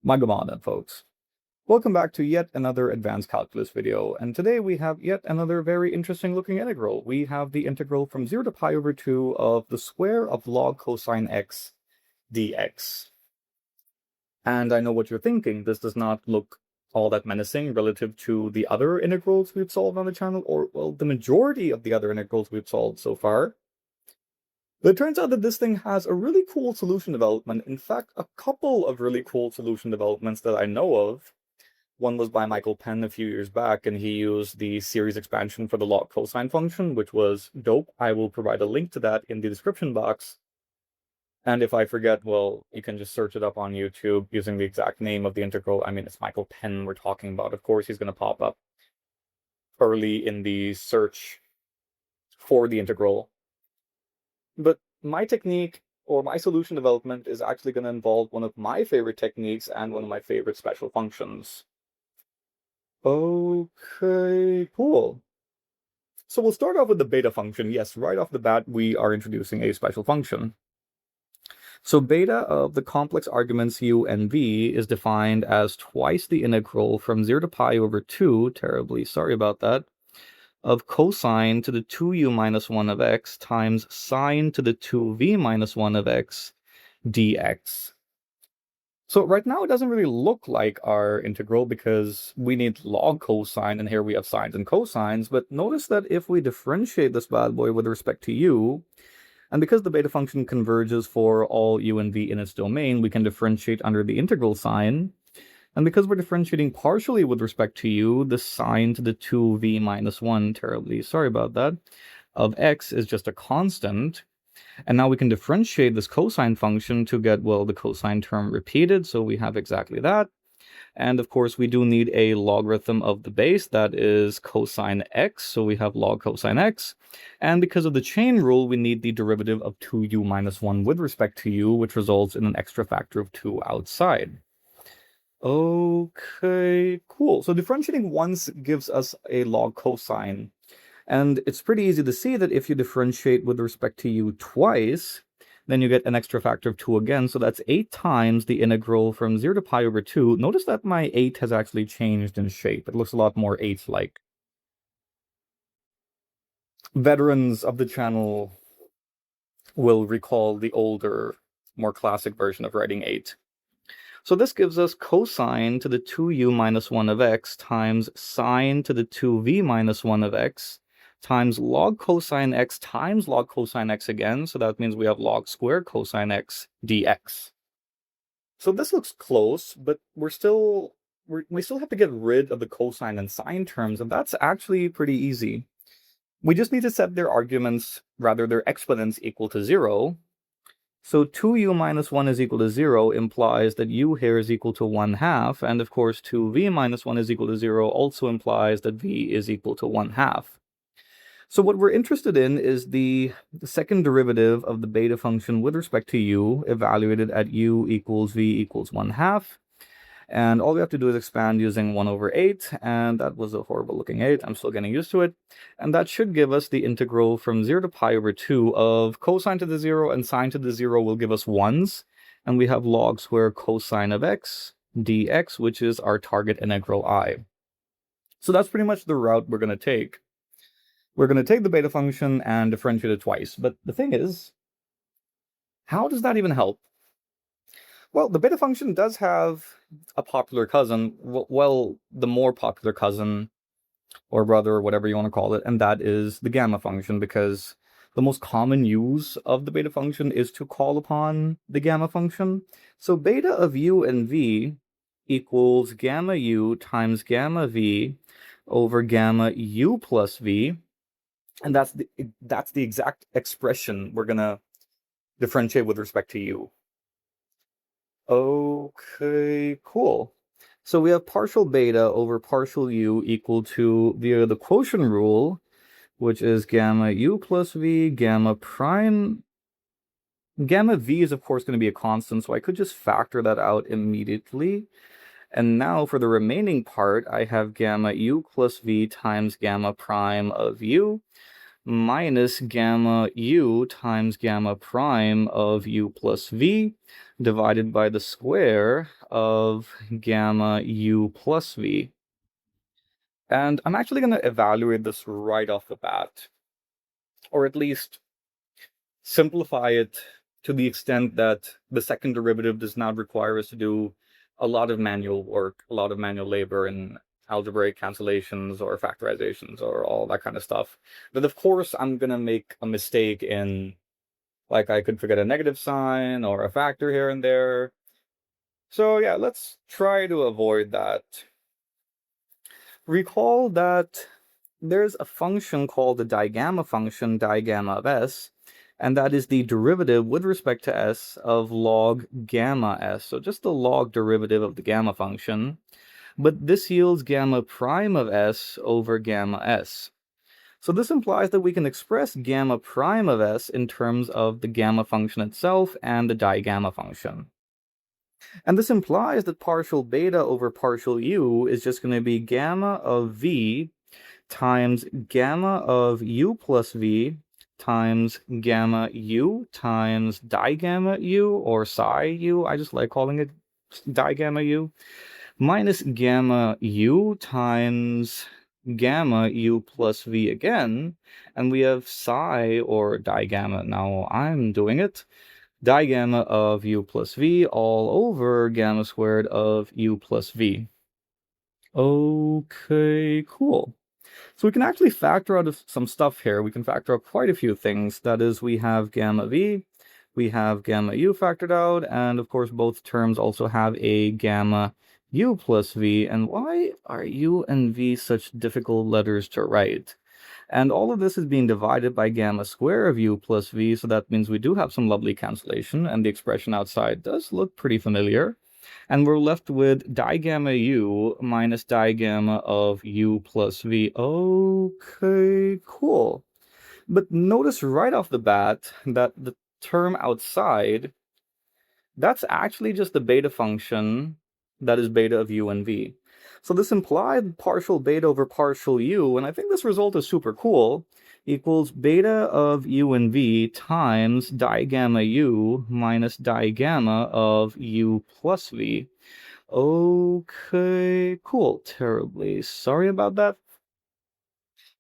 Magamanan, folks. Welcome back to yet another advanced calculus video, and today we have yet another very interesting looking integral. We have the integral from 0 to pi over 2 of the square of log cosine x dx. And I know what you're thinking, this does not look all that menacing relative to the other integrals we've solved on the channel, or, well, the majority of the other integrals we've solved so far. But it turns out that this thing has a really cool solution development. In fact, a couple of really cool solution developments that I know of. One was by Michael Penn a few years back, and he used the series expansion for the log cosine function, which was dope. I will provide a link to that in the description box. And if I forget, well, you can just search it up on YouTube using the exact name of the integral. I mean, it's Michael Penn we're talking about. Of course, he's going to pop up early in the search for the integral. But my technique or my solution development is actually going to involve one of my favorite techniques and one of my favorite special functions. Okay, cool. So we'll start off with the beta function. Yes, right off the bat, we are introducing a special function. So beta of the complex arguments u and v is defined as twice the integral from 0 to pi over 2, terribly sorry about that, of cosine to the 2u minus 1 of x times sine to the 2v minus 1 of x dx. So right now it doesn't really look like our integral because we need log cosine, and here we have sines and cosines, but notice that if we differentiate this bad boy with respect to u, and because the beta function converges for all u and v in its domain, we can differentiate under the integral sign. And because we're differentiating partially with respect to u, the sine to the 2v minus 1, terribly sorry about that, of x is just a constant. And now we can differentiate this cosine function to get, well, the cosine term repeated, so we have exactly that. And of course, we do need a logarithm of the base, that is cosine x, so we have log cosine x. And because of the chain rule, we need the derivative of 2u minus 1 with respect to u, which results in an extra factor of 2 outside. Okay, cool. So differentiating once gives us a log cosine. And it's pretty easy to see that if you differentiate with respect to u twice, then you get an extra factor of 2 again. So that's 8 times the integral from 0 to pi over 2. Notice that my 8 has actually changed in shape. It looks a lot more 8-like. Veterans of the channel will recall the older, more classic version of writing 8. So this gives us cosine to the 2u minus 1 of x times sine to the 2v minus 1 of x times log cosine x times log cosine x again. So that means we have log squared cosine x dx. So this looks close, but we still have to get rid of the cosine and sine terms, and that's actually pretty easy. We just need to set their arguments, rather their exponents, equal to 0. So 2u minus 1 is equal to 0 implies that u here is equal to 1/2, and of course 2v minus 1 is equal to 0 also implies that v is equal to 1/2. So what we're interested in is the second derivative of the beta function with respect to u, evaluated at u equals v equals 1/2. And all we have to do is expand using 1 over 8, and that was a horrible looking 8. I'm still getting used to it. And that should give us the integral from 0 to pi over 2 of cosine to the 0 and sine to the 0 will give us 1s. And we have log squared cosine of x dx, which is our target integral I. So that's pretty much the route we're going to take. We're going to take the beta function and differentiate it twice. But the thing is, how does that even help? Well, the beta function does have a popular cousin, well, the more popular cousin, or brother, whatever you want to call it, and that is the gamma function, because the most common use of the beta function is to call upon the gamma function. So beta of u and v equals gamma u times gamma v over gamma u plus v, and that's the exact expression we're going to differentiate with respect to u. Okay, cool. So we have partial beta over partial u equal to, via the quotient rule, which is gamma u plus v, gamma prime. Gamma v is, of course, going to be a constant, so I could just factor that out immediately. And now for the remaining part, I have gamma u plus v times gamma prime of u, minus gamma u times gamma prime of u plus v divided by the square of gamma u plus v. And I'm actually going to evaluate this right off the bat, or at least simplify it to the extent that the second derivative does not require us to do a lot of manual work, a lot of manual labor in algebraic cancellations or factorizations or all that kind of stuff. But of course, I'm going to make a mistake in, like, I could forget a negative sign or a factor here and there. So yeah, let's try to avoid that. Recall that there's a function called the digamma function, digamma of s, and that is the derivative with respect to s of log gamma s. So just the log derivative of the gamma function. But this yields gamma prime of s over gamma s. So this implies that we can express gamma prime of s in terms of the gamma function itself and the digamma function. And this implies that partial beta over partial u is just going to be gamma of v times gamma of u plus v times gamma u times digamma u, or psi u, I just like calling it digamma u, minus gamma u times gamma u plus v again, and we have psi, or digamma, now I'm doing it, digamma of u plus v all over gamma squared of u plus v. Okay, cool. So we can actually factor out some stuff here. We can factor out quite a few things. That is, we have gamma v, we have gamma u factored out, and of course both terms also have a gamma u plus v. And why are u and v such difficult letters to write? And all of this is being divided by gamma square of u plus v, so that means we do have some lovely cancellation, and the expression outside does look pretty familiar. And we're left with digamma u minus digamma of u plus v. Okay, cool. But notice right off the bat that the term outside, that's actually just the beta function that is beta of u and v. So this implied partial beta over partial u, and I think this result is super cool, equals beta of u and v times digamma u minus digamma of u plus v. Okay, cool. Terribly sorry about that.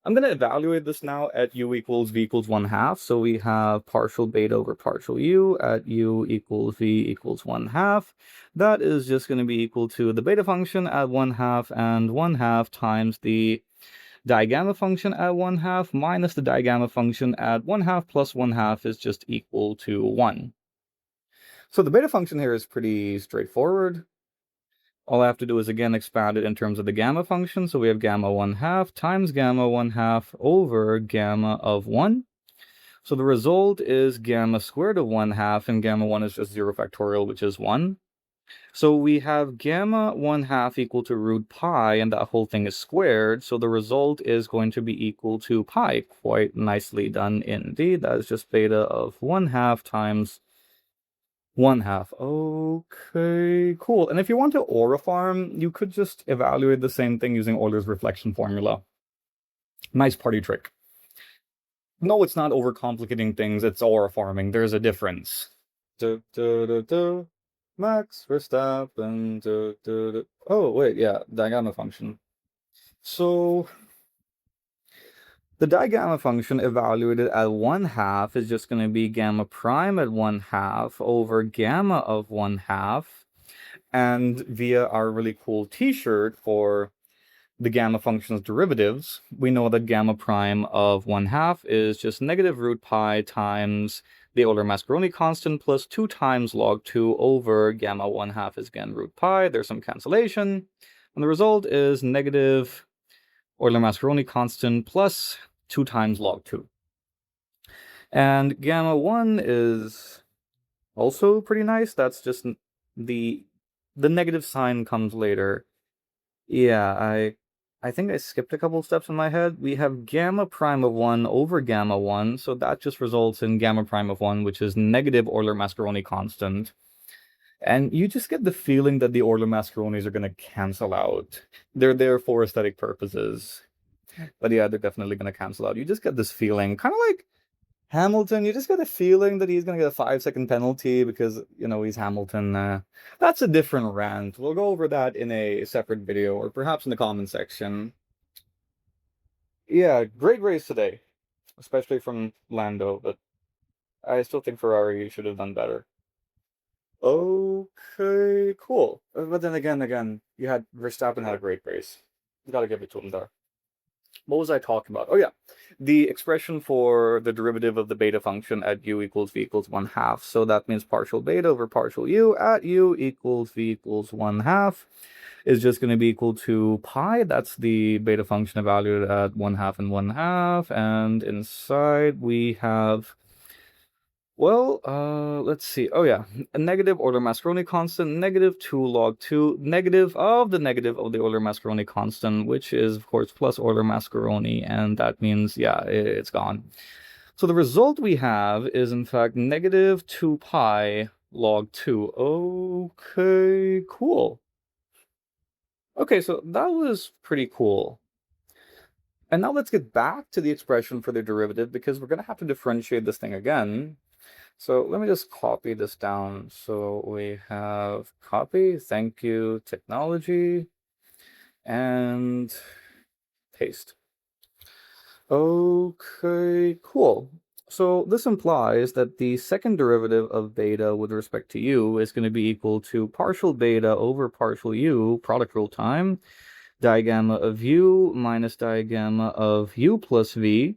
I'm going to evaluate this now at u equals v equals 1/2. So we have partial beta over partial u at u equals v equals 1/2. That is just going to be equal to the beta function at 1/2 and 1/2 times the digamma function at 1/2 minus the digamma function at 1/2 plus 1/2 is just equal to 1. So the beta function here is pretty straightforward. All I have to do is again expand it in terms of the gamma function. So we have gamma 1/2 times gamma 1/2 over gamma of 1. So the result is gamma squared of 1/2, and gamma 1 is just 0 factorial, which is 1. So we have gamma 1/2 equal to root pi, and that whole thing is squared. So the result is going to be equal to pi. Quite nicely done indeed. That is just beta of 1/2 times 1/2. Okay, cool. And if you want to auriform, you could just evaluate the same thing using Euler's reflection formula. Nice party trick. No, it's not overcomplicating things, it's auriforming. There's a difference. Max Verstappen. Oh, wait, yeah, digamma function. So the digamma function evaluated at 1/2 is just going to be gamma prime at 1/2 over gamma of 1/2. And via our really cool t-shirt for the gamma function's derivatives, we know that gamma prime of 1/2 is just negative root pi times the Euler-Mascheroni constant plus 2 times log 2 over gamma 1/2 is again root pi. There's some cancellation. And the result is negative Euler-Mascheroni constant plus 2 times log 2. And gamma 1 is also pretty nice. That's just the negative sign comes later. Yeah, I think I skipped a couple steps in my head. We have gamma prime of 1 over gamma 1, so that just results in gamma prime of 1, which is negative Euler-Mascheroni constant. And you just get the feeling that the Euler-Mascheronis are going to cancel out. They're there for aesthetic purposes. But yeah, they're definitely going to cancel out. You just get this feeling, kind of like Hamilton. You just get a feeling that he's going to get a 5-second penalty because, you know, he's Hamilton. That's a different rant. We'll go over that in a separate video or perhaps in the comment section. Yeah, great race today, especially from Lando, but I still think Ferrari should have done better. Okay, cool. But then again, you had Verstappen had a great race. You gotta give it to him there. What was I talking about? Oh yeah, the expression for the derivative of the beta function at u equals v equals 1/2. So that means partial beta over partial u at u equals v equals 1/2 is just going to be equal to pi. That's the beta function evaluated at 1/2 and 1/2. And inside we have, well, let's see. Oh yeah, a negative Euler-Mascheroni constant, negative 2 log 2, negative of the Euler-Mascheroni constant, which is, of course, plus Euler-Mascheroni, and that means, yeah, it's gone. So the result we have is, in fact, negative 2 pi log 2. Okay, cool. Okay, so that was pretty cool. And now let's get back to the expression for the derivative, because we're going to have to differentiate this thing again. So let me just copy this down. So we have copy, thank you, technology, and paste. Okay, cool. So this implies that the second derivative of beta with respect to u is going to be equal to partial beta over partial u, product rule time, digamma of u minus digamma of u plus v,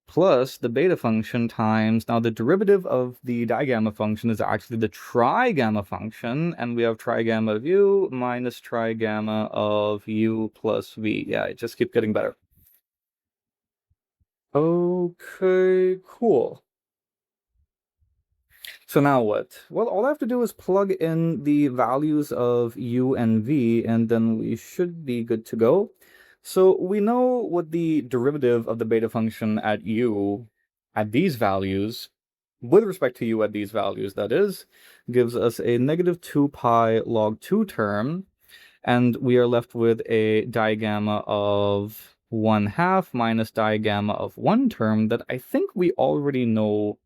plus the beta function times, now the derivative of the digamma function is actually the trigamma function, and we have trigamma of u minus trigamma of u plus v. Yeah, it just keeps getting better. Okay, cool. So now what? Well, all I have to do is plug in the values of u and v, and then we should be good to go. So we know what the derivative of the beta function at u at these values, with respect to u at these values, that is, gives us a negative 2 pi log 2 term, and we are left with a digamma of 1/2 minus digamma of 1 term that I think we already know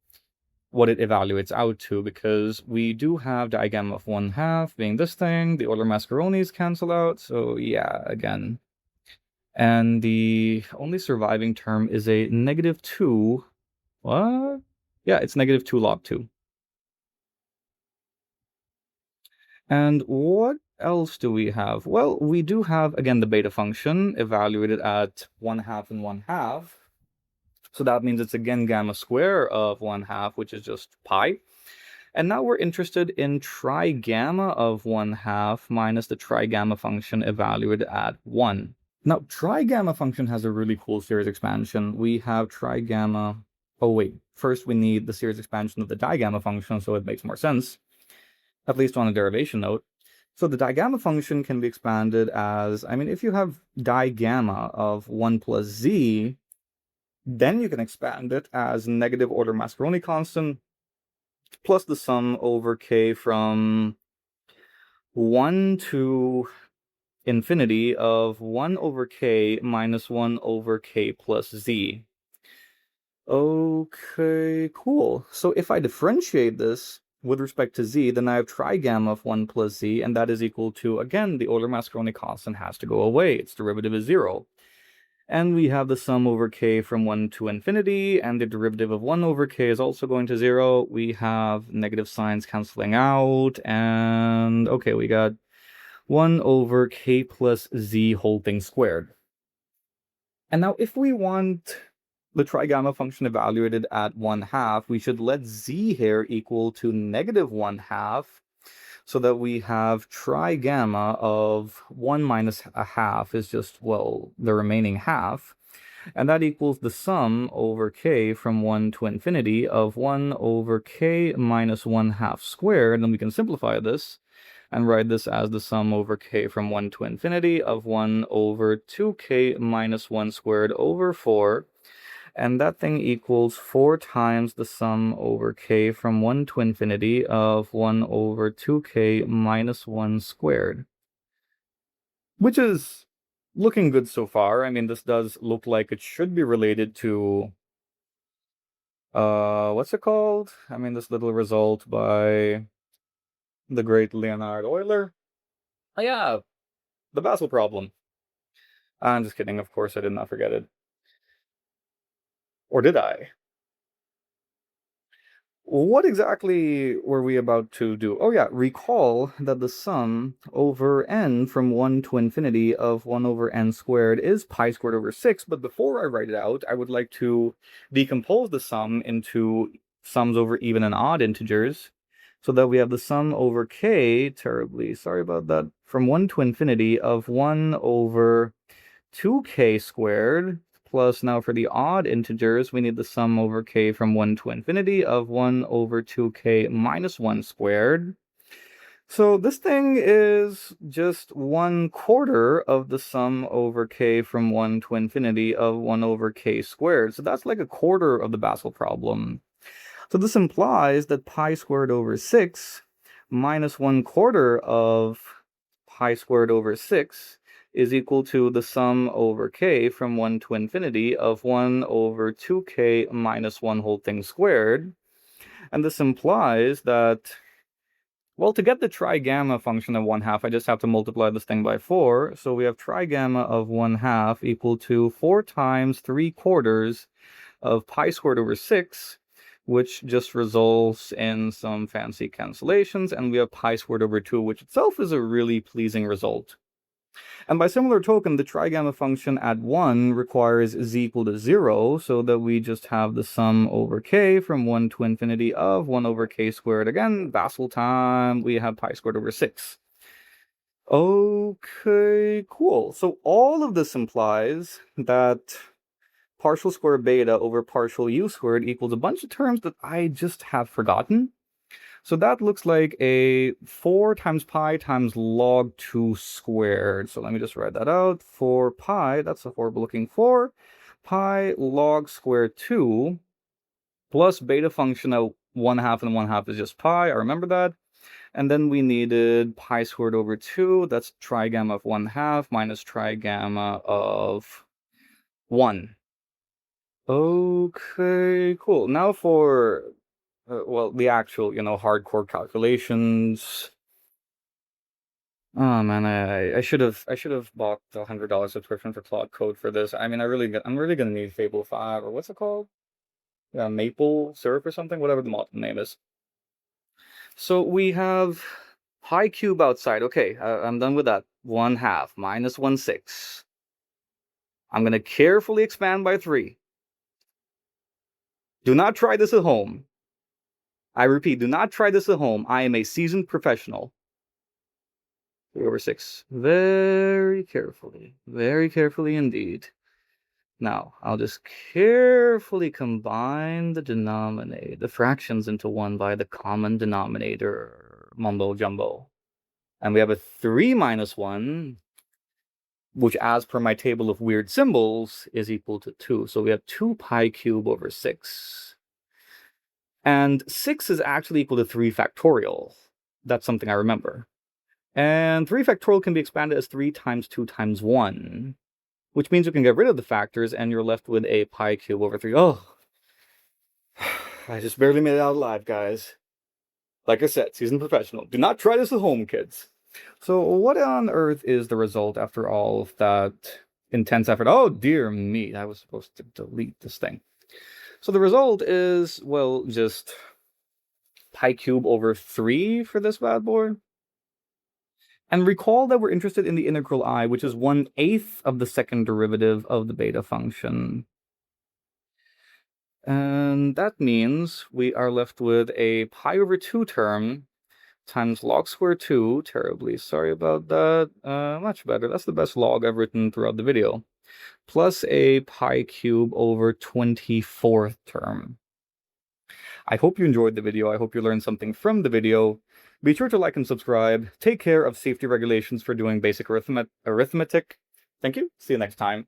what it evaluates out to, because we do have digamma of 1/2 being this thing, the Euler-Mascheroni's cancel out, so yeah, again. And the only surviving term is a negative 2, what? Yeah, it's negative 2 log 2. And what else do we have? Well, we do have, again, the beta function evaluated at 1/2 and 1/2. So that means it's again gamma square of 1/2, which is just pi. And now we're interested in trigamma of 1/2 minus the trigamma function evaluated at 1. Now, trigamma function has a really cool series expansion. We have trigamma... Oh, wait. First, we need the series expansion of the digamma function, so it makes more sense, at least on a derivation note. So the digamma function can be expanded as... I mean, if you have digamma of 1 plus z, then you can expand it as negative Euler-Mascheroni constant plus the sum over k from 1 to infinity of 1 over k minus 1 over k plus z. Okay, cool. So if I differentiate this with respect to z, then I have trigamma of 1 plus z, and that is equal to, again, the Euler-Mascheroni constant has to go away. Its derivative is 0. And we have the sum over k from 1 to infinity, and the derivative of 1 over k is also going to 0. We have negative signs canceling out, and okay, we got 1 over k plus z whole thing squared. And now if we want the trigamma function evaluated at 1/2, we should let z here equal to negative 1/2, so that we have trigamma of 1 minus a half is just, well, the remaining half. And that equals the sum over k from 1 to infinity of 1 over k minus 1/2 squared. And then we can simplify this and write this as the sum over k from 1 to infinity of 1 over 2k minus 1 squared over 4. And that thing equals 4 times the sum over k from 1 to infinity of 1 over 2k minus 1 squared. Which is looking good so far. I mean, this does look like it should be related to, what's it called? I mean, this little result by the great Leonhard Euler. Oh yeah, the Basel problem. I'm just kidding, of course I did not forget it. Or did I? What exactly were we about to do? Oh yeah, recall that the sum over n from 1 to infinity of 1 over n squared is pi squared over 6, but before I write it out, I would like to decompose the sum into sums over even and odd integers, so that we have the sum over k, terribly sorry about that, from 1 to infinity of 1 over 2k squared, plus now for the odd integers, we need the sum over k from 1 to infinity of 1 over 2k minus 1 squared. So this thing is just 1/4 of the sum over k from 1 to infinity of 1 over k squared. So that's like a quarter of the Basel problem. So this implies that pi squared over 6 minus 1/4 of pi squared over 6 is equal to the sum over k from 1 to infinity of 1 over 2k minus 1 whole thing squared. And this implies that, well, to get the trigamma function of 1/2, I just have to multiply this thing by 4. So we have trigamma of 1/2 equal to 4 times 3/4 of pi squared over 6, which just results in some fancy cancellations, and we have pi squared over 2, which itself is a really pleasing result. And by similar token, the trigamma function at 1 requires z equal to 0, so that we just have the sum over k from 1 to infinity of 1 over k squared. Again, Basel time, we have pi squared over 6. Okay, cool. So all of this implies that partial square beta over partial u squared equals a bunch of terms that I just have forgotten. So that looks like a 4 times pi times log 2 squared. So let me just write that out. For pi, that's a horrible looking 4, pi log squared 2 plus beta function of 1/2 and 1/2 is just pi. I remember that. And then we needed pi squared over 2. That's trigamma of 1/2 minus trigamma of 1. Okay, cool. Now for, well, the actual, hardcore calculations. Oh man, I should have bought the $100 subscription for Claude Code for this. I mean, I'm really gonna need Fable 5, or what's it called? Yeah, Maple Syrup or something, whatever the model name is. So we have pi cube outside. Okay, I'm done with that. 1/2 minus 1/6. I'm gonna carefully expand by 3. Do not try this at home. I repeat, do not try this at home. I am a seasoned professional. 3 over 6. Very carefully indeed. Now, I'll just carefully combine the fractions into 1 by the common denominator, mumbo jumbo. And we have a 3 minus 1, which, as per my table of weird symbols, is equal to 2. So we have 2 pi cubed over 6. And 6 is actually equal to 3 factorial. That's something I remember. And 3 factorial can be expanded as 3 times 2 times 1, which means you can get rid of the factors and you're left with a pi cube over 3. Oh, I just barely made it out alive, guys. Like I said, seasoned professional. Do not try this at home, kids. So what on earth is the result after all of that intense effort? Oh, dear me, I was supposed to delete this thing. So the result is, well, just pi cube over 3 for this bad boy. And recall that we're interested in the integral I, which is 1/8 of the second derivative of the beta function. And that means we are left with a pi over 2 term times log square 2, terribly sorry about that, much better, that's the best log I've written throughout the video, plus a pi cube over 24th term. I hope you enjoyed the video. I hope you learned something from the video. Be sure to like and subscribe. Take care of safety regulations for doing basic arithmetic. Thank you. See you next time.